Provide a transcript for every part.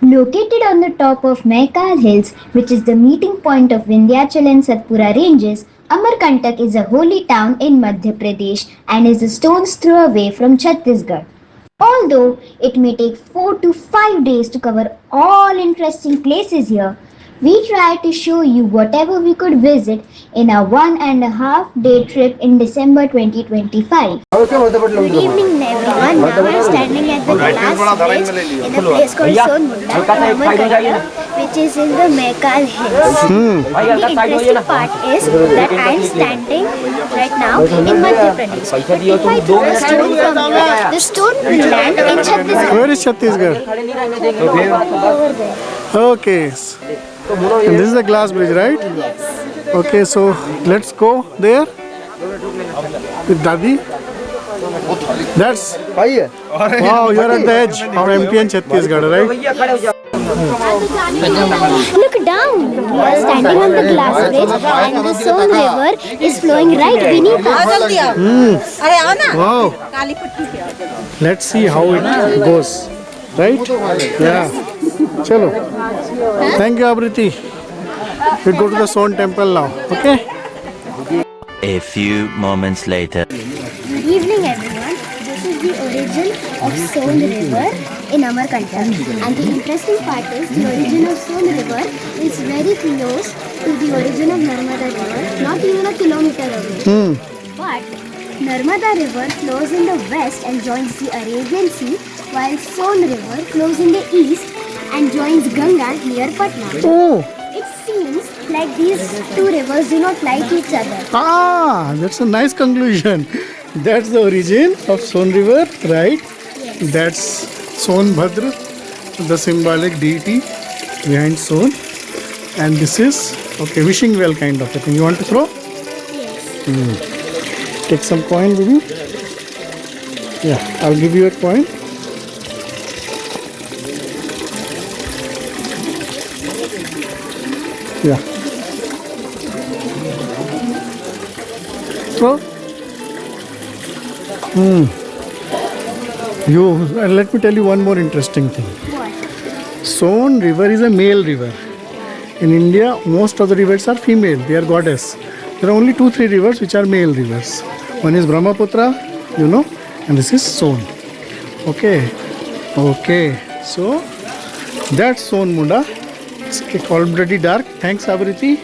Located on the top of Maikal Hills, which is the meeting point of Vindhyachal and Satpura ranges, Amarkantak is a holy town in Madhya Pradesh and is a stone's throw away from Chhattisgarh. Although it may take 4 to 5 days to cover all interesting places here, we tried to show you whatever we could visit in our 1.5 day trip in December 2025. Good evening everyone. Now we are standing at the glass bridge in a place called Sonmunda, Amarkantak, which is in the Maikal Hills. The interesting part is that I am standing right now in Madhya Pradesh. If I throw a stone from here, the stone will land in Chhattisgarh. Where is Chhattisgarh? Over there. Okay. And this is the glass bridge, right? Yes. Okay, so let's go there with Dadi. That's wow, you're at the edge of MP and Chhattisgarh, right? Look down. We are standing on the glass bridge and the Son river is flowing right beneath us. Wow. Let's see how it goes. Right? Yeah. Chalo. Thank you, Abriti. We go to the Son temple now. Okay? A few moments later. Good evening everyone. This is the origin of Son river in Amarkantak, and the interesting part is the origin of Son river is very close to the origin of Narmada river, not even a kilometer away. But Narmada river flows in the west and joins the Arabian Sea, while Son river flows in the east and joins Ganga near Patna. Oh. It seems like these two rivers do not like each other. Ah, that's a nice conclusion. That's the origin of Son river, right? Yes. That's Sonbhadra, the symbolic deity behind Son. And this is, okay, wishing well kind of a thing. You want to throw? Yes. Take some coin, baby. Yeah, I'll give you a coin. Yeah. Throw. Let me tell you one more interesting thing. What? Son river is a male river. In India, most of the rivers are female. They are goddess. There are only 2-3 rivers which are male rivers. One is Brahmaputra, you know, and this is Son. Okay. Okay. So that's Son Munda. It's already dark. Thanks, Abriti,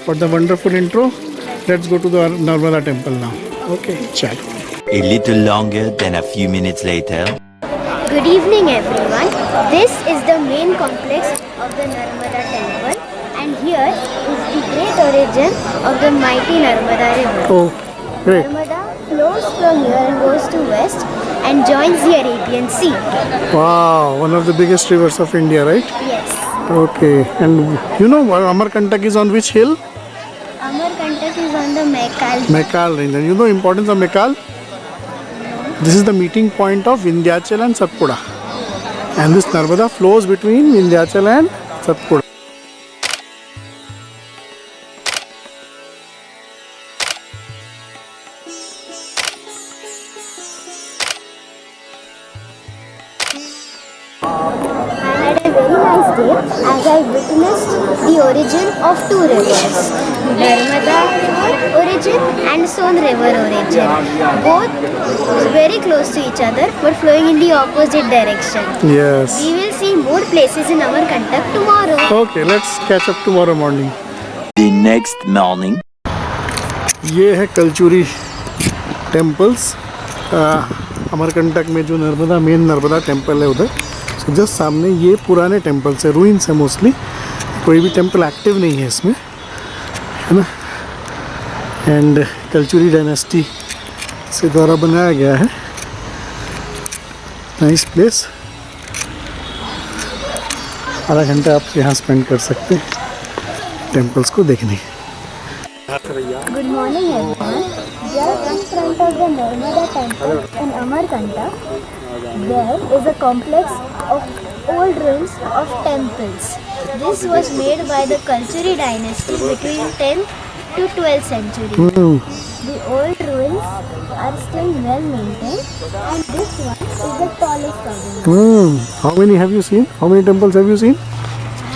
for the wonderful intro. Let's go to the Narmada temple now. Okay. Chat. A little longer than a few minutes later. Good evening everyone. This is the main complex of the Narmada temple, and here is the great origin of the mighty Narmada river. Oh, great. Narmada flows from here and goes to west and joins the Arabian Sea. Wow, one of the biggest rivers of India, right? Yes. Okay. And you know Amarkantak is on which hill? Amarkantak is on the Maikal. Maikal range. And you know importance of Maikal? This is the meeting point of Vindhyachal and Satpura. And this Narmada flows between Vindhyachal and Satpura. I had a very nice day as I witnessed the origin of two rivers, Narmada river origin and Son river origin. Both very close to each other but flowing in the opposite direction. Yes. We will see more places in Amarkantak tomorrow. Okay, let's catch up tomorrow morning. The next morning. ये है Kalachuri temples Amarkantak में जो Narmada main Narmada temple है उधर so just सामने ये पुराने temples है रूइंस है मोस्टली कोई भी टेम्पल एक्टिव नहीं है इसमें है ना एंड कलचुरी डायनेस्टी से द्वारा बनाया गया है नाइस प्लेस आधा घंटा आप यहाँ स्पेंड कर सकते हैं टेम्पल्स को देखने Good morning everyone. We are in front of the Narmada temple in Amarkantak. There is a complex of old ruins of temples. This was made by the Kalchuri dynasty between 10th to 12th century. The old ruins are still well maintained and this one is the tallest building. How many have you seen? How many temples have you seen? I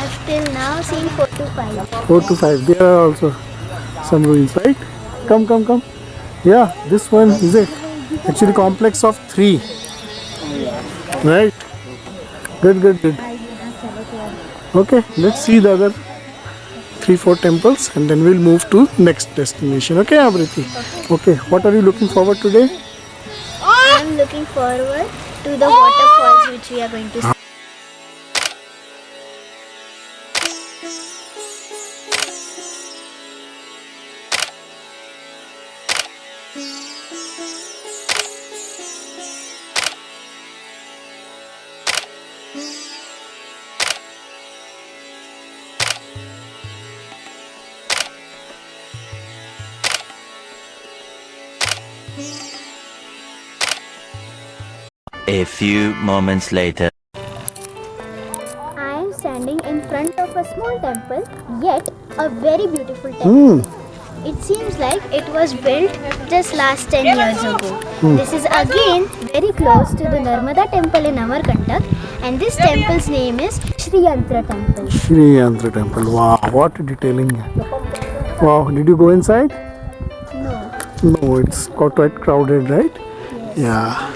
have till now seen 4 to 5. 4 to 5. There are also some ruins, right? Come, come, come. Yeah, this one is a actually complex of 3. Right? Good, good, good. Okay, let's see the other 3-4 temples and then we'll move to next destination. Okay, Abriti? Okay, what are you looking forward today? I am looking forward to the waterfalls which we are going to see. A few moments later. I am standing in front of a small temple, yet a very beautiful temple. It seems like it was built just last 10 years ago. This is again very close to the Narmada temple in Amarkantak, and this temple's name is Shri Yantra Temple. Shri Yantra Temple. Wow, what a detailing. Wow, did you go inside? No. No, it's quite crowded, right? Yeah.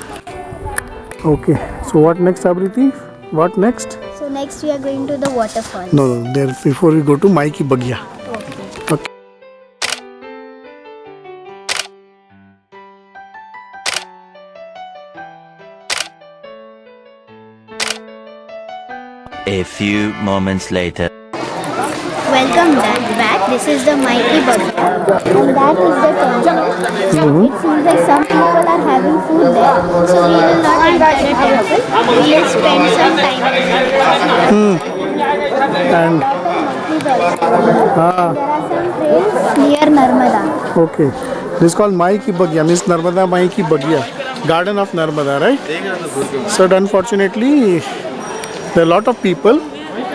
Okay, so what next, Abriti? What next? So next we are going to the waterfall. No, there before we go to Maiki Bagya. Okay. Okay. A few moments later. Welcome back. This is the Maiki Bagya, and that is the temple. It seems like some people are having food there, so we will not enter the temple. We will spend some time And there are some trails near Narmada. okay, this is called Maiki Bagya, means Narmada Maiki Bagya, Garden of Narmada, right? So unfortunately, there are a lot of people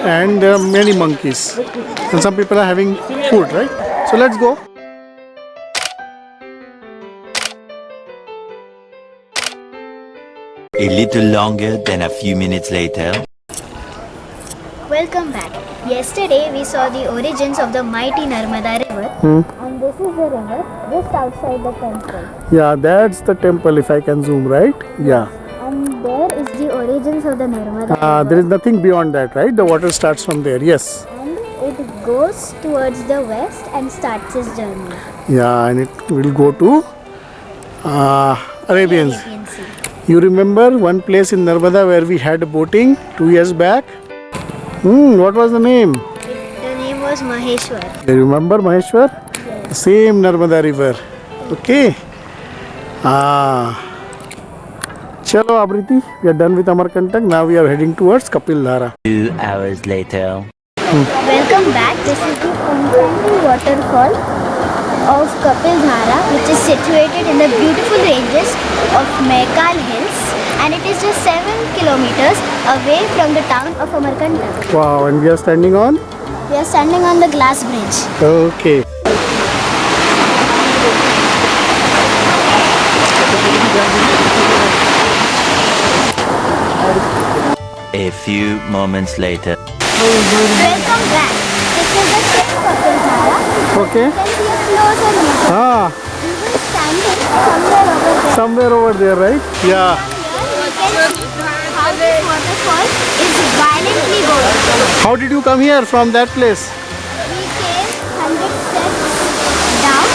and there are many monkeys, and some people are having food, right? So let's go. A little longer than a few minutes later. Welcome back. Yesterday we saw the origins of the mighty Narmada river, and this is the river just outside the temple. Yeah, that's the temple. If I can zoom, right? Yeah. And there is the origins of the Narmada river. There is nothing beyond that, right? The water starts from there. Yes. And it goes towards the west and starts its journey. Yeah, and it will go to Arabians. Arabian Sea. You remember one place in Narmada where we had boating 2 years back? What was the name? The name was Maheshwar. You remember Maheshwar? Yes. Same Narmada river. Okay. Chalo Abriti, we are done with Amarkantak. Now we are heading towards Kapil Dhara. 2 hours later. Welcome back. This is the enchanting waterfall of Kapil Dhara, which is situated in the beautiful ranges of Mekal Hills, and it is just 7 kilometers away from the town of Amarkantak. Wow, and we are standing on? We are standing on the glass bridge. Okay. A few moments later. Welcome back. This is the same Kapil Dhara. Okay. You can see a closer look. We were standing somewhere over there. Somewhere over there, right? Yeah. You can see how this waterfall is violently going. How did you come here from that place? We came 100 steps down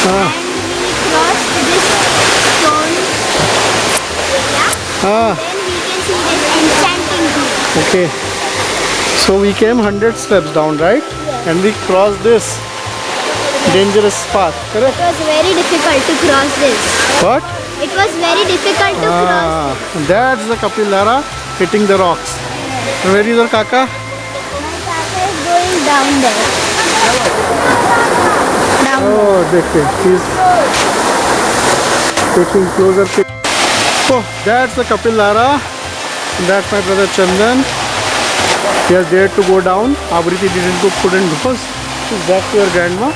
and we crossed this stone area. Ah, Then we can see this enchanting view. okay. So we came 100 steps down, right? Yes. And we crossed this dangerous path, correct? It was very difficult to cross this. What? It was very difficult to cross. That's the Kapil Dhara hitting the rocks. And where is your Kaka? My Kaka is going down there. Down there. Oh, देखिए, he's taking closer pic. Oh, that's the Kapil Dhara. That's my brother Chandan. He has dared to go down. Abriti couldn't because she's back to her grandma,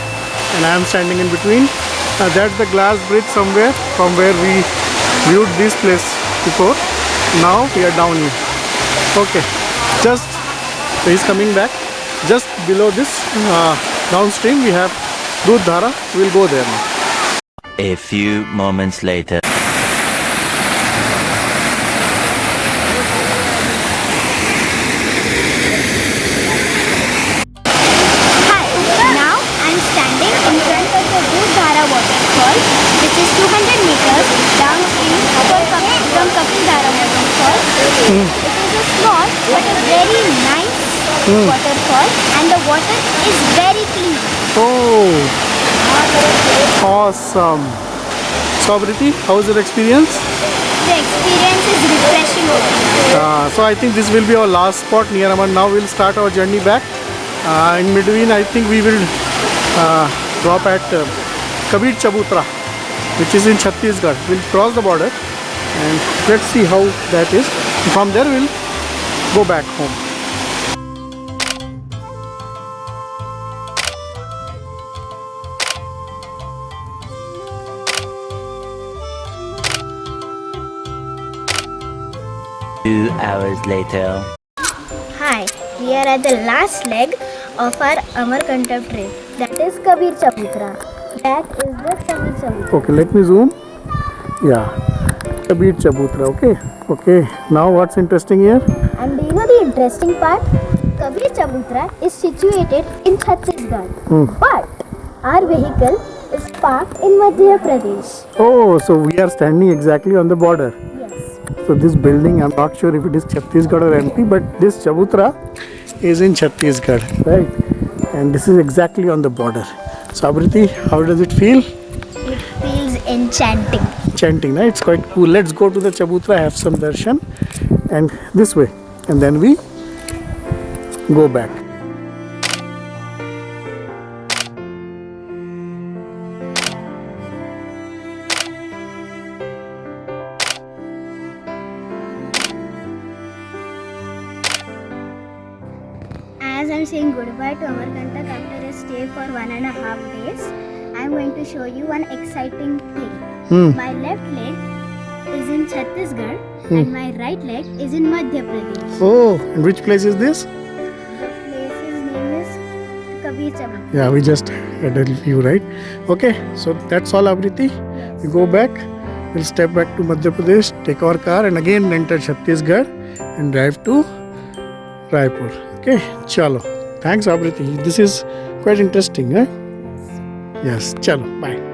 and I am standing in between. That's the glass bridge somewhere from where we viewed this place before. Now we are down here. Okay, just he's coming back. Just below this downstream we have Dudh-Dhara. We'll go there now. A few moments later. Hi, now I'm standing in front of the Dudh-Dhara waterfall, which is 200 meters downstream from Kapil-Dhara waterfall. It is a small but a very nice waterfall, and the water is very clean. Oh, awesome. So Abriti, how is your experience? The experience is refreshing over here. So I think this will be our last spot near Amman. Now we'll start our journey back. In between, I think we will drop at Kabir Chabutra, which is in Chhattisgarh. We'll cross the border and let's see how that is. From there, we'll go back home. Two hours later. Hi, we are at the last leg of our Amarkantak trip. That is Kabir Chabutra. That is the Kabir Chabutra. Okay, let me zoom. Yeah, Kabir Chabutra. Okay. Now what's interesting here? And do you know the interesting part? Kabir Chabutra is situated in Chhattisgarh. But our vehicle is parked in Madhya Pradesh. Oh, so we are standing exactly on the border. Yes. So this building, I'm not sure if it is Chhattisgarh or MP, but this Chabutra is in Chhattisgarh, right? And this is exactly on the border. So Abriti, how does it feel? It feels enchanting. Chanting, right? It's quite cool. Let's go to the Chabutra, have some darshan, and this way, and then we go back. As I'm saying goodbye to Amarkantak after a stay for 1.5 days, I'm going to show you one exciting thing. My left leg is in Chhattisgarh and my right leg is in Madhya Pradesh. Oh, and which place is this? The place's name is Kabir Chabutra. Yeah, we just had a review, right? Okay, so that's all, Abriti. We go back, we'll step back to Madhya Pradesh, take our car, and again enter Chhattisgarh and drive to Raipur. Okay, chalo. Thanks, Abriti. This is quite interesting, eh? Yes, chalo. Bye.